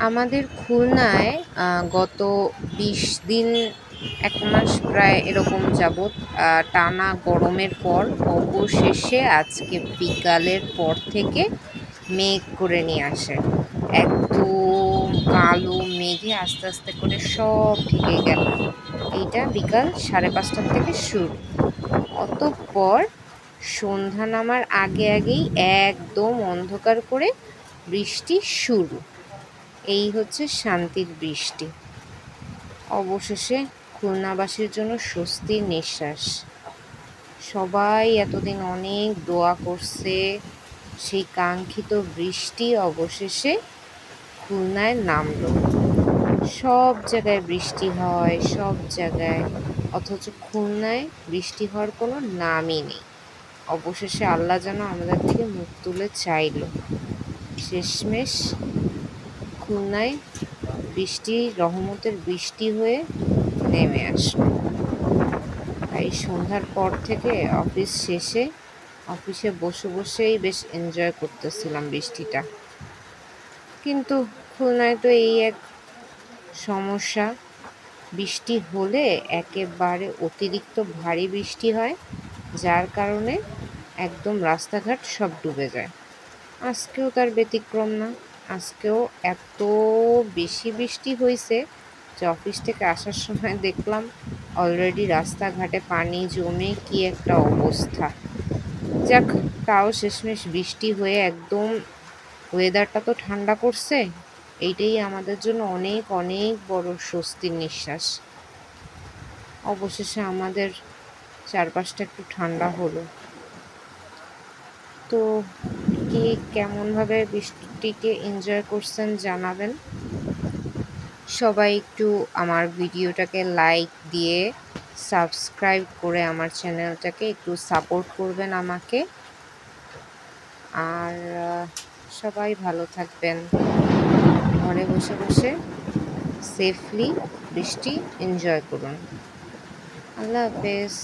আমাদের খুলনায় গত ২০ দিন ১ মাস প্রায় এরকম যাবৎ টানা গরমের পর অবশেষে আজকে বিকালের পর থেকে মেঘ করে নিয়ে আসে। একদম কালো মেঘে আস্তে, আস্তে করে সব ঢেকে গেল। এইটা বিকাল ৫:৩০ থেকে শুরু। অতঃপর সন্ধ্যা নামার আগেই একদম অন্ধকার করে বৃষ্টি শুরু। এই হচ্ছে শান্তির বৃষ্টি। অবশেষে খুলনাবাসীর জন্য স্বস্তির নিঃশ্বাস। সবাই এতদিন অনেক দোয়া করছে, সেই কাঙ্ক্ষিত বৃষ্টি অবশেষে খুলনায় নামলো। সব জায়গায় বৃষ্টি হয়, সব জায়গায়, অথচ খুলনায় বৃষ্টি হওয়ার কোনো নামই নেই। অবশেষে আল্লাহ যেন আমাদের থেকে মুখ তুলে চাইলো। শেষমেশ খুলনায় বৃষ্টি রহমতের বৃষ্টি হয়ে নেমে আসলো। তাই সন্ধ্যার পর থেকে অফিস শেষে অফিসে বসেই বেশ এনজয় করতেছিলাম বৃষ্টিটা। কিন্তু খুলনায় তো এই এক সমস্যা, বৃষ্টি হলে একেবারে অতিরিক্ত ভারী বৃষ্টি হয়, যার কারণে একদম রাস্তাঘাট সব ডুবে যায়। আজকেও তার ব্যতিক্রম না। আজকেও এত বেশি বৃষ্টি হইছে যে অফিস থেকে আসার সময় দেখলাম অলরেডি রাস্তাঘাটে পানি জমে কি একটা অবস্থা। যাক, তাও শেষমেশ বৃষ্টি হয়ে একদম ওয়েদারটা তো ঠান্ডা করছে। এইটাই আমাদের জন্য অনেক অনেক বড় স্বস্তির নিঃশ্বাস। অবশেষে আমাদের চারপাশটা একটু ঠান্ডা হলো। তো কে কেমনভাবে বৃষ্টিকে এনজয় করছেন জানাবেন। সবাই একটু আমার ভিডিওটাকে লাইক দিয়ে সাবস্ক্রাইব করে আমার চ্যানেলটাকে একটু সাপোর্ট করবেন আমাকে। আর সবাই ভালো থাকবেন। ঘরে বসে সেফলি বৃষ্টি এনজয় করুন। আল্লাহ হাফেজ।